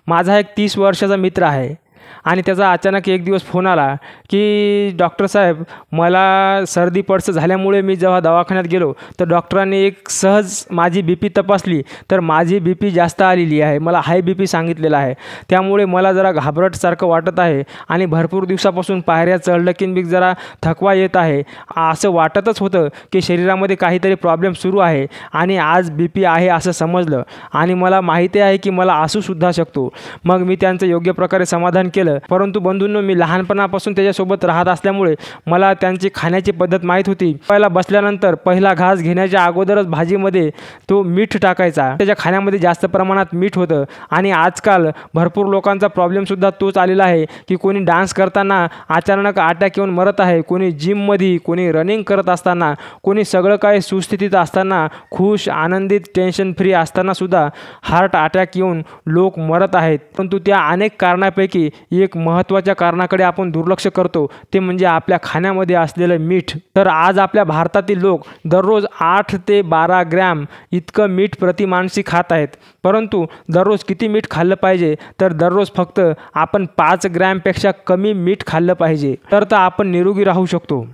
माझा एक 30 वर्षाचा मित्र आहे आणि त्याचा अचानक एक दिवस फोन आला की डॉक्टर साहेब, मला सर्दी पडस झाल्यामुळे मी जेव्हा दवाखान्यात गेलो तर डॉक्टरांनी एक सहज माझी BP तपासली तर माझी BP जास्त आलेली आहे, मला हाय BP सांगितलेलं आहे. त्यामुळे मला जरा घाबरटसारखं वाटत आहे आणि भरपूर दिवसापासून पायऱ्या चढलं की मी जरा थकवा येत आहे. असं वाटतच होतं की शरीरामध्ये काहीतरी प्रॉब्लेम सुरू आहे आणि आज BP आहे असं समजलं आणि मला माहिती आहे की मला असूसुद्धा शकतो. मग मी त्यांचं योग्य प्रकारे समाधान केलं. परंतु बंधूंनो, मी लहानपणापासून त्याच्यासोबत राहत असल्यामुळे मला त्यांची खाण्याची पद्धत माहीत होती. पहिला बसल्यानंतर पहिला घास घेण्याच्या अगोदरच भाजीमध्ये तो मीठ टाकायचा. त्याच्या खाण्यामध्ये जास्त प्रमाणात मीठ होतं आणि आजकाल भरपूर लोकांचा प्रॉब्लेमसुद्धा तोच आलेला आहे की कोणी डान्स करताना अचानक अटॅक येऊन मरत आहे, कोणी जिममध्ये, कोणी रनिंग करत असताना, कोणी सगळं काही सुस्थितीत असताना, खुश, आनंदित, टेन्शन फ्री असतानासुद्धा हार्ट अटॅक येऊन लोक मरत आहेत. परंतु त्या अनेक कारणापैकी एक महत्त्वाच्या कारणाकडे आपण दुर्लक्ष करतो, ते म्हणजे आपल्या खाण्यामध्ये असलेलं मीठ. तर आज आपल्या भारतातील लोक दररोज 8 ते 12 ग्रॅम इतकं मीठ प्रति माणसी खात आहेत. परंतु दररोज किती मीठ खाल्लं पाहिजे, तर दररोज फक्त आपण 5 ग्रॅमपेक्षा कमी मीठ खाल्लं पाहिजे, तर आपण निरोगी राहू शकतो.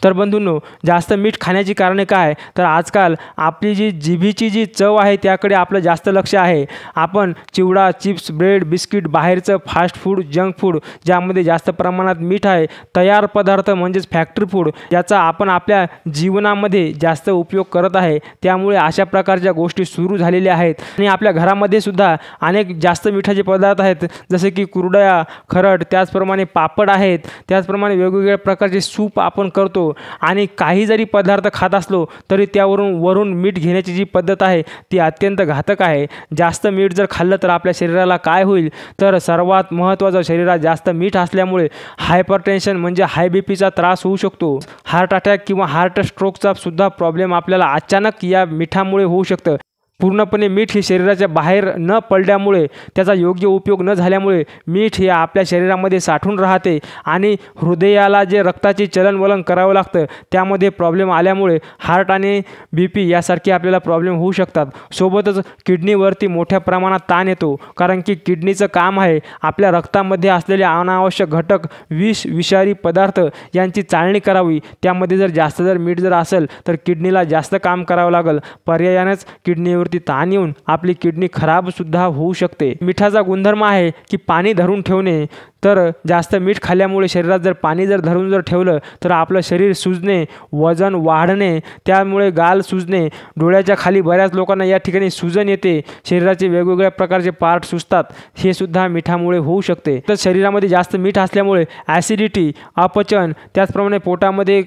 तर बंधूंनो, जास्त मीठ खाण्याची कारणे काय, तर आजकाल आपली जी जिभेची जी चव आहे त्याकडे आपलं जास्त लक्ष आहे. आपण चिवडा, चिप्स, ब्रेड, बिस्किट, बाहेरचं फास्ट फूड, जंक फूड ज्यामध्ये जास्त प्रमाणात मीठ आहे, तयार पदार्थ म्हणजेच फॅक्टरी फूड याचा आपण आपल्या जीवनामध्ये जास्त उपयोग करत आहे. त्यामुळे अशा प्रकारच्या गोष्टी सुरू झालेल्या आहेत आणि आपल्या घरामध्ये सुद्धा अनेक जास्त मिठाचे पदार्थ आहेत, जसे की कुरडया, खरड, त्याचप्रमाणे पापड आहेत, त्याचप्रमाणे वेगवेगळ्या प्रकारचे सूप आपण करतो आणि काही जरी पदार्थ खात असलो तरी वरून मीठ घेण्याची जी पद्धत आहे ती अत्यंत घातक आहे. जास्त मीठ जर खाल्लं तर आपल्या शरीराला काय होईल, तर सर्वात महत्त्वाचं, शरीरात जास्त मीठ असल्यामुळे हायपरटेन्शन म्हणजे हाय BPचा त्रास होऊ शकतो. हार्ट अटॅक किंवा हार्ट स्ट्रोकचा सुद्धा प्रॉब्लेम आपल्याला अचानक या मिठामुळे होऊ शकतं. पूर्णपणे मीठ हे शरीराच्या बाहेर न पडल्यामुळे, त्याचा योग्य उपयोग न झाल्यामुळे मीठ हे आपल्या शरीरामध्ये साठून राहते आणि हृदयाला जे रक्ताचे चलनवलन करावं लागतं त्यामध्ये प्रॉब्लेम आल्यामुळे हार्ट आणि BP यासारखे आपल्याला प्रॉब्लेम होऊ शकतात. सोबतच किडनीवरती मोठ्या प्रमाणात ताण येतो, कारण की किडनीचं काम आहे आपल्या रक्तामध्ये असलेले अनावश्यक घटक, विषारी पदार्थ यांची चाळणी करावी. त्यामध्ये जर मीठ असेल तर किडनीला जास्त काम करावं लागेल. पर्यायानेच किडनीवर ताण येऊन आपली किडनी खराब सुद्धा होऊ शकते. मिठाचा गुणधर्म आहे की पाणी धरून ठेवणे. तर जास्त मीठ खाल्ल्यामुळे शरीरात जर पाणी धरून ठेवलं तर आपलं शरीर सुजणे, वजन वाढणे, त्यामुळे गाल सुजणे, डोळ्याच्या खाली बऱ्याच लोकांना या ठिकाणी सुजन येते, शरीराचे वेगवेगळ्या प्रकारचे पार्ट सुजतात, हे सुद्धा मिठामुळे होऊ शकते. तर शरीरामध्ये जास्त मीठ असल्यामुळे ॲसिडिटी, अपचन, त्याचप्रमाणे पोटामध्ये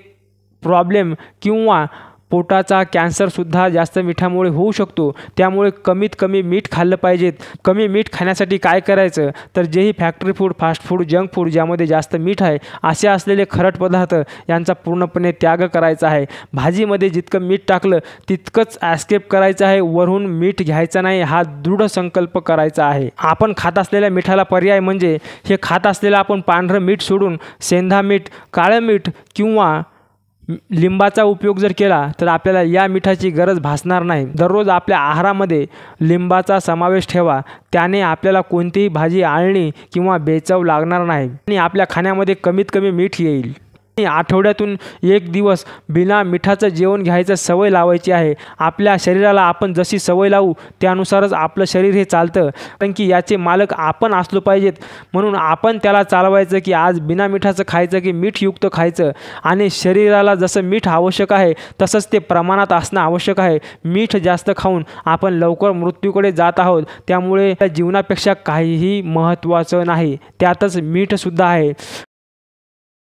प्रॉब्लेम किंवा पोटाचा कॅन्सरसुद्धा जास्त मिठामुळे होऊ शकतो. त्यामुळे कमीत कमी मीठ खाल्लं पाहिजेत. कमी मीठ खाण्यासाठी काय करायचं, तर जेही factory food, fast food, junk food ज्यामध्ये जास्त मीठ आहे असे असलेले खरट पदार्थ यांचा पूर्णपणे त्याग करायचा आहे. भाजीमध्ये जितकं मीठ टाकलं तितकंच ॲस्केप करायचं आहे, वरून मीठ घ्यायचा नाही, हा दृढ संकल्प करायचा आहे. आपण खात असलेल्या मिठाला पर्याय म्हणजे हे खात असलेलं आपण पांढरं मीठ सोडून सेंधा मीठ, काळं मीठ किंवा लिंबाचा उपयोग जर केला तर आपल्याला या मिठाची गरज भासणार नाही. दररोज आपल्या आहारामध्ये लिंबाचा समावेश ठेवा, त्याने आपल्याला कोणतीही भाजी आळणी किंवा बेचव लागणार नाही आणि आपल्या खाण्यामध्ये कमीत कमी मीठ येईल. आठवड्यातून एक दिवस बिना मिठाचं जेवण घ्यायचं सवय लावायची आहे. आपल्या शरीराला आपण जशी सवय लावू त्यानुसारच आपलं शरीर हे चालतं, कारण की याचे मालक आपण असलो पाहिजेत. म्हणून आपण त्याला चालवायचं की आज बिना मिठाचं खायचं की मीठयुक्त खायचं आणि शरीराला जसं मीठ आवश्यक आहे तसंच ते प्रमाणात असणं आवश्यक आहे. मीठ जास्त खाऊन आपण लवकर मृत्यूकडे जात आहोत, त्यामुळे त्या जीवनापेक्षा काहीही महत्त्वाचं नाही, त्यातच मीठसुद्धा आहे.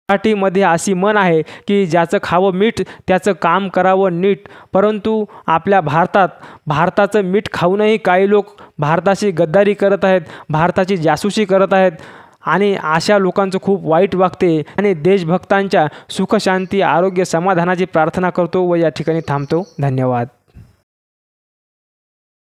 मराठीमध्ये अशी म्हण आहे की ज्याचं खावं मीठ त्याचं काम करावं नीट. परंतु आपल्या भारताचं मीठ खाऊनही काही लोक भारताची गद्दारी करत आहेत, भारताची जासूसी करत आहेत आणि अशा लोकांचं खूप वाईट वागते. आणि देशभक्तांच्या सुख, शांती, आरोग्य, समाधानाची प्रार्थना करतो व या ठिकाणी थांबतो. धन्यवाद.